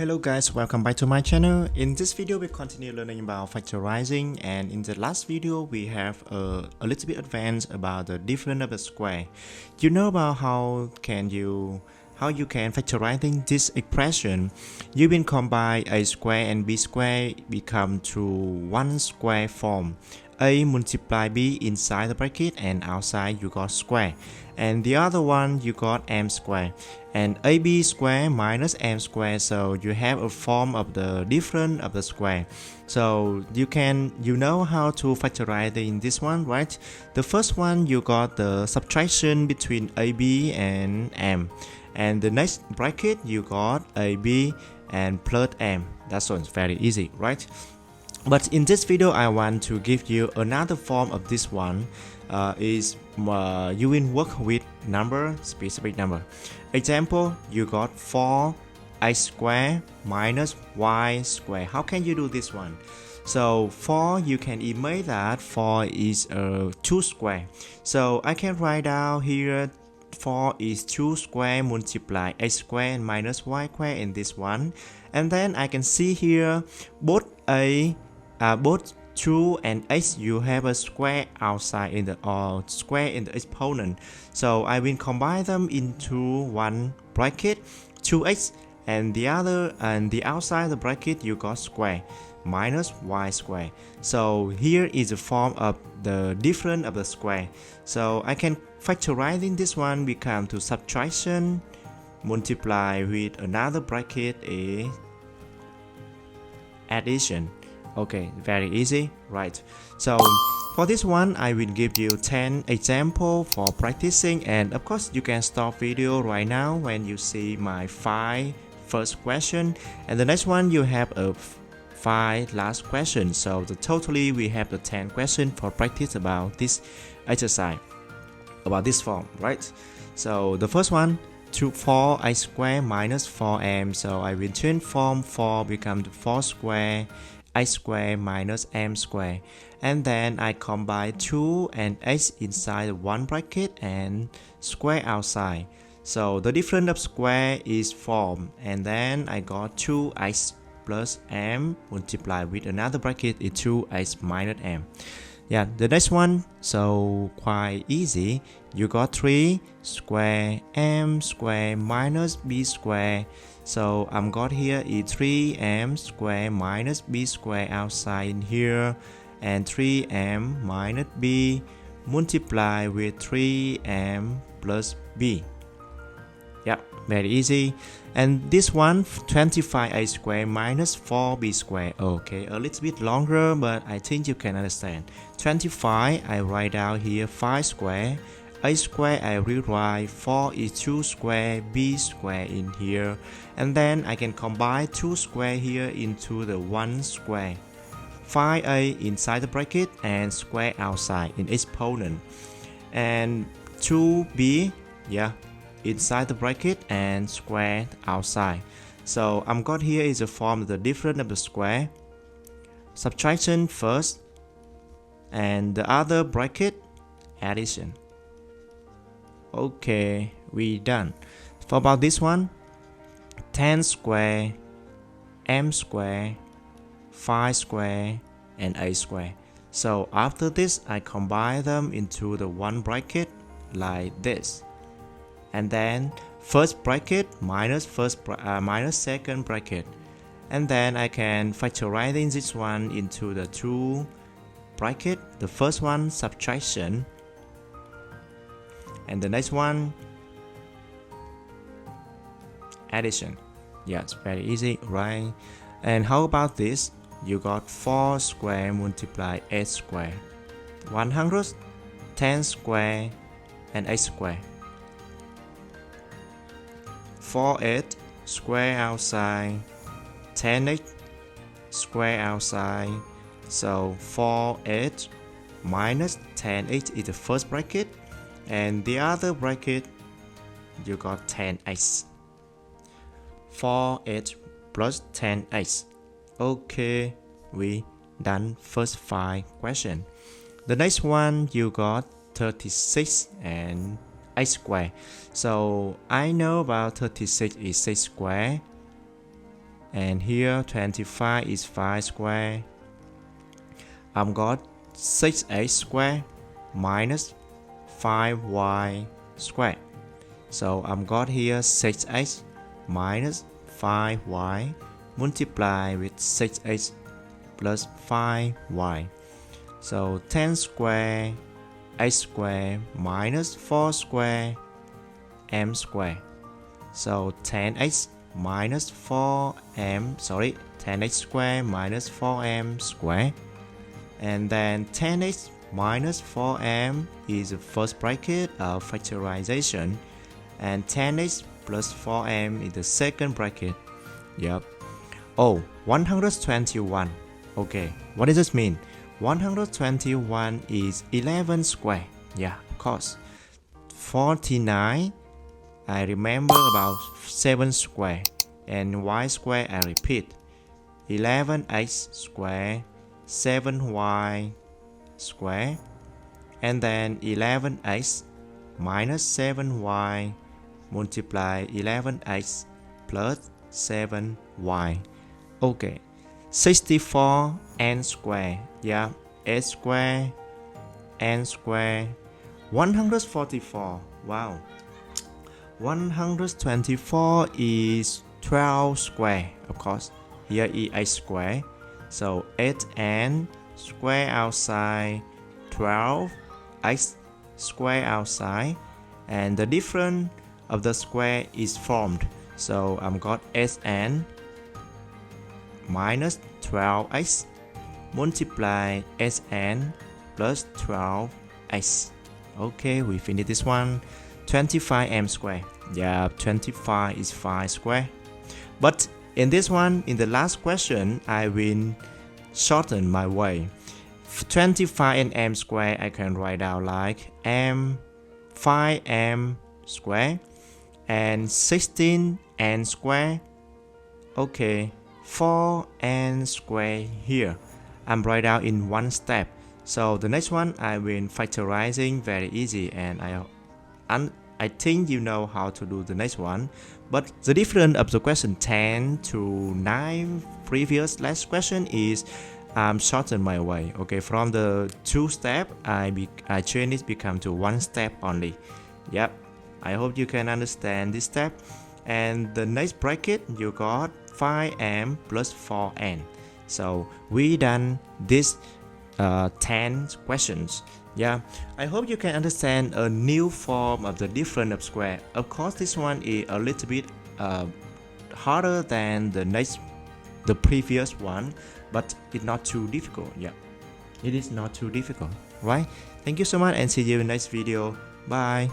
Hello guys, welcome back to my channel. In this video we continue learning about factorizing, and in the last video we have a little bit advanced about the difference of the square. You know about how you can factorizing this expression. You will combine a square and b square become to one square form. A multiply b inside the bracket and outside you got square, and the other one you got m square, and ab square minus m square, so you have a form of the difference of the square. So you know how to factorize in this one, right? The first one you got the subtraction between ab and m, and the next bracket you got ab and plus m. That sounds very easy, right? But in this video, I want to give you another form of this one. You will work with specific number. Example, you got 4x squared minus y squared. How can you do this one? So 4, you can imagine that 4 is 2 square. So I can write down here 4 is 2 square multiply x square minus y square in this one. And then I can see here both 2 and x, you have a square outside in the square in the exponent. So I will combine them into one bracket, 2x, and the outside the bracket you got square minus y square. So here is the form of the difference of the square. So I can factorizing this one become to subtraction multiply with another bracket is addition. Okay, very easy, right? So for this one, I will give you 10 examples for practicing, and of course you can stop video right now when you see my 5 first question, and the next one you have a 5 last question. So totally we have the 10 questions for practice about this exercise, about this form, right? So the first one, 4x squared minus 4m. So I will change form 4 become 4 square x squared minus m squared, and then I combine 2 and x inside one bracket and square outside. So the difference of square is form, and then I got 2x plus m multiplied with another bracket is 2x minus m. Yeah, the next one, so quite easy. You got 3 square m square minus b square. So I'm got here is 3m square minus b square outside in here, and 3m minus b multiply with 3m plus b. Yeah, very easy. And this one, 25a square minus 4b square. Okay, a little bit longer, but I think you can understand. 25, I write down here 5 square. A square I rewrite 4 is 2 square b square in here, and then I can combine 2 square here into the 1 square, 5a inside the bracket and square outside in exponent, and 2b, yeah, inside the bracket and square outside. So I'm got here is a form of the difference of the square, subtraction first, and the other bracket addition. Okay, we done. For about this one, 10 square, m square, 5 square, and a square. So after this, I combine them into the one bracket like this, and then first bracket minus second bracket, and then I can factorizing this one into the two bracket. The first one subtraction, and the next one addition. Yeah, it's very easy, right? And how about this? You got 4 square multiply 8 square, 100, 10 square and 8 square, 4x square outside, 10x square outside. So 4x minus 10x is the first bracket, and the other bracket you got 10x, 4x plus 10x. Okay, we done first 5 question. The next one you got 36 and x squared. So I know about 36 is 6 square, and here 25 is 5 square. I've got 6x square minus 5y square. So I've got here 6x minus 5y multiply with 6x plus 5y. So 10 square x square minus 4 square m square. So 10x minus 10x square minus 4m square. And then 10x minus 4m is the first bracket of factorization, and 10x plus 4m is the second bracket. Yep. Oh, 121. Okay, what does this mean? 121 is 11 square. Yeah, of course. 49, I remember about 7 square, and y square I repeat. 11x square, 7y square, and then 11x minus 7y multiply 11x plus 7y. Okay, 64 n square. Yeah, s square, n square, 144. Wow. 124 is 12 square. Of course, here is x square. So 8n square outside, 12x square outside, and the difference of the square is formed. So I've got Sn minus 12x multiply Sn plus 12x. Okay, we finish this one. 25m square. Yeah, 25 is 5 square. But in this one, in the last question, I will shorten my way. 25 and m square I can write out like m 5m square and 16n square. Okay, 4n square here. I'm write out in one step. So the next one I will factorizing very easy, and I think you know how to do the next one. But the difference of the question 10 to 9 previous last question is shorten my way. Okay, from the 2 step I change it become to 1 step only. Yep, I hope you can understand this step. And the next bracket you got 5m plus 4n. So we done this 10 questions. Yeah, I hope you can understand a new form of the difference of square. Of course, this one is a little bit harder than the previous one, but it's not too difficult. Yeah, it is not too difficult, right? Thank you so much and see you in the next video. Bye.